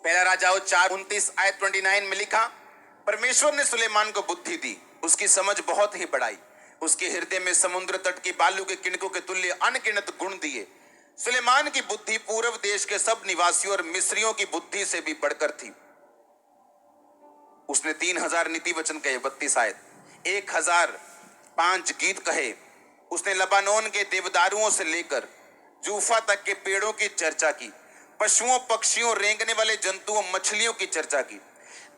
पहला राजाओं 4:29 आयत 29 में लिखा, परमेश्वर ने सुलेमान को बुद्धि दी, उसकी समझ बहुत ही बढ़ाई, उसके हृदय में समुद्र तट की बालू के किणकों के तुल्य अनगिनत गुण दिए। सुलेमान की बुद्धि पूर्व देश के सब निवासियों और मिस्रियों की बुद्धि से भी बढ़कर थी। उसने 3000 नीति वचन कहे, 32 आयत, 1005 गीत कहे। उसने लबानोन के देवदारुओं से लेकर जूफा तक के पेड़ों की चर्चा की, पशुओं, पक्षियों, रेंगने वाले जंतुओं, मछलियों की चर्चा की।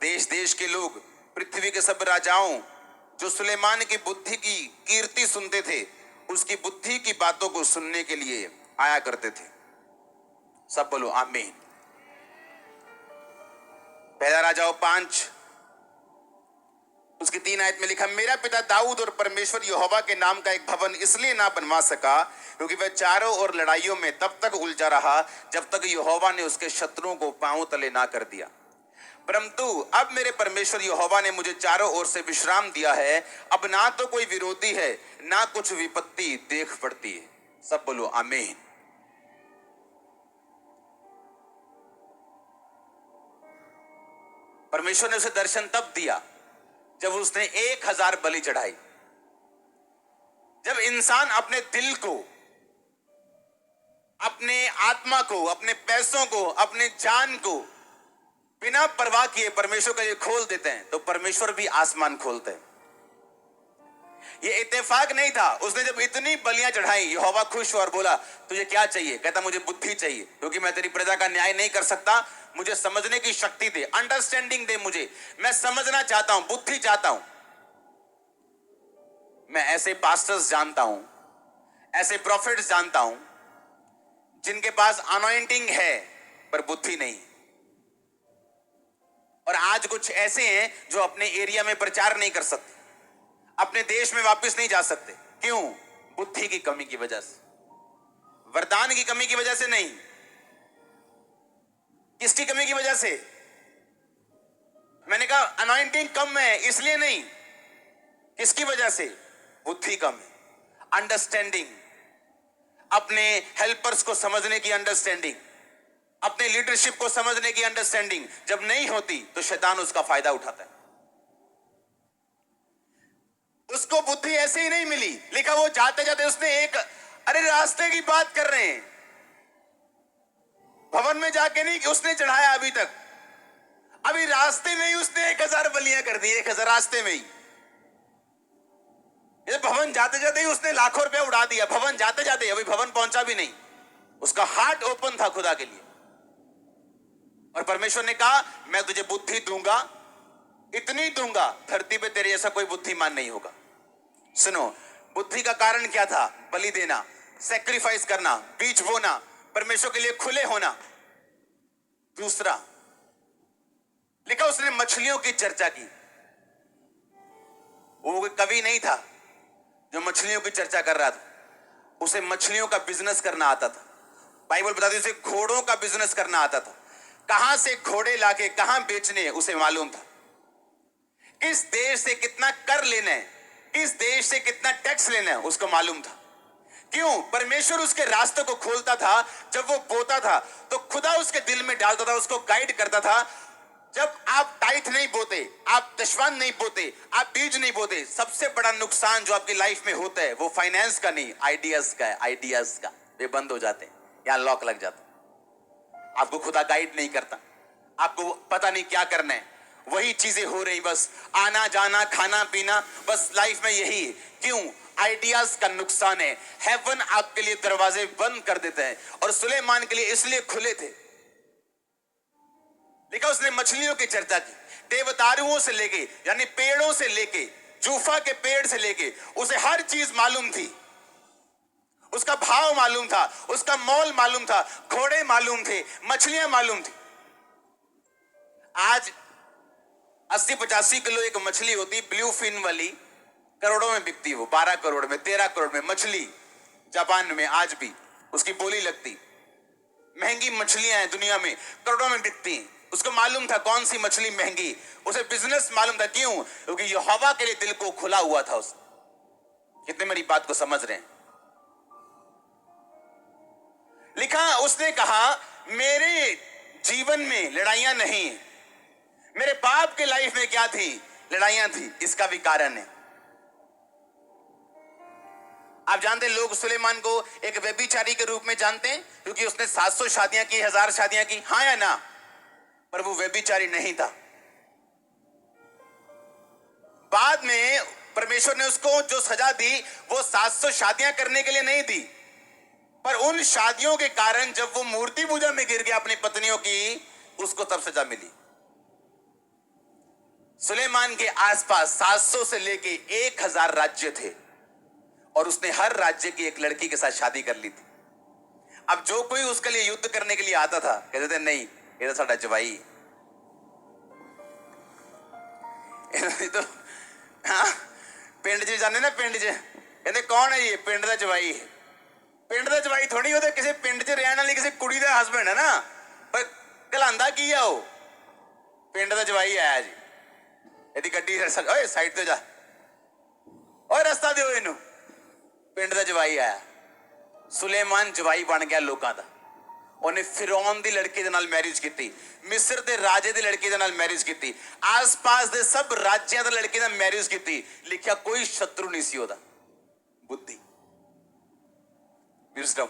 देश देश के लोग, पृथ्वी के सब राजाओं जो सुलेमान की बुद्धि की कीर्ति सुनते थे, उसकी बुद्धि की बातों को सुनने के लिए आया करते थे। सब बोलो आमीन। पहला राजाओं 5 उसकी 3 आयत में लिखा, मेरा पिता दाऊद और परमेश्वर यहोवा के नाम का एक भवन इसलिए ना बनवा सका क्योंकि वह चारों ओर लड़ाइयों में तब तक उलझा रहा जब तक यहोवा ने उसके शत्रुओं को पांव तले ना कर दिया। परंतु अब मेरे परमेश्वर यहोवा ने मुझे चारों ओर से विश्राम दिया है, अब ना तो कोई विरोधी है ना कुछ विपत्ति देख पड़ती है। सब बोलो आमीन। परमेश्वर ने उसे दर्शन तब दिया जब उसने 1000 बलि चढ़ाई। जब इंसान अपने दिल को, अपने आत्मा को, अपने पैसों को, अपने जान को बिना परवाह किए परमेश्वर के लिए खोल देते हैं तो परमेश्वर भी आसमान खोलते हैं। ये इत्तेफाक नहीं था। उसने जब इतनी बलियां चढ़ाई, यहोवा खुश हुआ और बोला, तुझे क्या चाहिए? कहता, मुझे बुद्धि चाहिए, क्योंकि मैं तेरी प्रजा का न्याय नहीं कर सकता, मुझे समझने की शक्ति दे, अंडरस्टैंडिंग दे मुझे, मैं समझना चाहता हूं, बुद्धि चाहता हूं। मैं ऐसे पास्टर्स जानता हूं, ऐसे प्रॉफिट्स जानता हूं जिनके पास अनॉइंटिंग है पर बुद्धि नहीं। और आज कुछ ऐसे हैं जो अपने एरिया में प्रचार नहीं कर सकते, अपने देश में वापस नहीं जा सकते। क्यों? बुद्धि की कमी की वजह से, वरदान की कमी की वजह से नहीं। किसकी कमी की वजह से? मैंने कहा अनॉइंटिंग कम है इसलिए नहीं। किसकी वजह से? बुद्धि कम है, अंडरस्टैंडिंग, अपने हेल्पर्स को समझने की अंडरस्टैंडिंग, अपने लीडरशिप को समझने की अंडरस्टैंडिंग जब नहीं होती तो शैतान उसका फायदा उठाता है। उसको बुद्धि ऐसे ही नहीं मिली। लिखा, वो जाते जाते उसने अरे रास्ते की बात कर रहे हैं, भवन में जाके नहीं कि उसने चढ़ाया अभी तक, अभी रास्ते में ही उसने 1000 बलियां कर दी, 1000 रास्ते में ही। भवन जाते जाते ही उसने लाखों रुपया उड़ा दिया, भवन जाते जाते, अभी भवन पहुंचा भी नहीं। उसका हार्ट ओपन था खुदा के लिए। और परमेश्वर ने कहा, मैं तुझे बुद्धि दूंगा, इतनी दूंगा, धरती पे तेरे जैसा कोई बुद्धिमान नहीं होगा। सुनो, बुद्धि का कारण क्या था? बलि देना, सैक्रिफाइस करना, बीज बोना, परमेश्वर के लिए खुले होना। दूसरा लिखा, उसने मछलियों की चर्चा की। वो कवि नहीं था जो मछलियों की चर्चा कर रहा था, उसे मछलियों का बिजनेस करना आता था। बाइबल बताती है उसे घोड़ों का बिजनेस करना आता था। कहां से घोड़े लाके कहां बेचने उसे मालूम था। किस देश से कितना कर लेना है, किस देश से कितना टैक्स लेना है उसको मालूम था। क्यों? परमेश्वर उसके रास्ते को खोलता था। जब वो बोता था तो खुदा उसके दिल में डालता था, उसको गाइड करता था। जब आप टाइट नहीं बोते, आप दशवान नहीं बोते, आप बीज नहीं बोते, सबसे बड़ा नुकसान जो आपकी लाइफ में होता है वो फाइनेंस का नहीं, आइडियाज का है। आइडियाज का वे बंद हो जाते हैं, यहां लॉक लग जाता है। आपको खुदा गाइड नहीं करता, आपको पता नहीं क्या करना है, वही चीजें हो रही, बस आना जाना, खाना पीना, बस लाइफ में यही है। क्यों? आइडियाज का नुकसान है। हेवन आपके लिए दरवाजे बंद कर देते हैं, और सुलेमान के लिए इसलिए खुले थे। लिखा, उसने मछलियों की चर्चा की, देवदारुओं से लेके, यानी पेड़ों से लेके, जूफा के पेड़ से लेके, उसे हर चीज मालूम थी। उसका भाव मालूम था, उसका मोल मालूम था, घोड़े मालूम थे, मछलियां मालूम थी। आज 80-85 किलो एक मछली होती, ब्लू फिन वाली, करोड़ों में बिकती, वो 12 करोड़ में, 13 करोड़ में मछली। जापान में आज भी उसकी बोली लगती। महंगी मछलियां हैं दुनिया में, करोड़ों में बिकती। उसको मालूम था कौन सी मछली महंगी, उसे बिजनेस मालूम था। क्यों? क्योंकि यहोवा के लिए दिल को खुला हुआ था उस। कितने मेरी बात को समझ रहे हैं? लिखा, उसने कहा, मेरे जीवन में लड़ाइयां नहीं है। मेरे बाप के लाइफ में क्या थी? लड़ाइयां थी। इसका भी कारण है। आप जानते हैं, लोग सुलेमान को एक व्यभिचारी के रूप में जानते हैं क्योंकि उसने 700 शादियां की, 1000 शादियां की, हाँ या ना? पर वो व्यभिचारी नहीं था। बाद में परमेश्वर ने उसको जो सजा दी वो 700 शादियां करने के लिए नहीं दी, पर उन शादियों के कारण जब वो मूर्ति पूजा में गिर गया अपनी पत्नियों की, उसको तब सजा मिली। सुलेमान के आसपास 700 से लेके 1000 राज्य थे और उसने हर राज्य की एक लड़की के साथ शादी कर ली थी। अब जो कोई उसके लिए युद्ध करने के लिए आता था, कहते थे नहीं ये तो साडा जवाई है। तो हाँ, पिंड च जाने ना, पिंड च कहते कौन है ये? पिंड का जवाई है। पिंड का जवाई थोड़ी, वो तो किसी पिंड च रहने वाली किसी कुड़ी का हस्बैंड है ना, पर कहलांदा की है वो? पिंड का जवाई आया जी, यदि गड्डी ओए साइड तो जा, ओए रास्ता दिओ इनू। पिंड का जवाई आया। सुलेमान जवाई बन गया लोगों का। ਉਹਨੇ ਫਿਰੌਨ ਦੀ ਲੜਕੀ ਦੇ ਨਾਲ ਮੈਰਿਜ ਕੀਤੀ, ਮਿਸਰ ਦੇ ਰਾਜੇ ਦੀ ਲੜਕੀ ਦੇ ਨਾਲ ਮੈਰਿਜ ਕੀਤੀ, ਆਸ-ਪਾਸ ਦੇ ਸਭ ਰਾਜਿਆਂ ਦੇ ਲੜਕੀ ਨਾਲ ਮੈਰਿਜ ਕੀਤੀ। ਲਿਖਿਆ ਕੋਈ ਸ਼ਤਰੂ ਨਹੀਂ ਸੀ ਉਹਦਾ। ਬੁੱਧੀ, ਵਿਜ਼ਡਮ।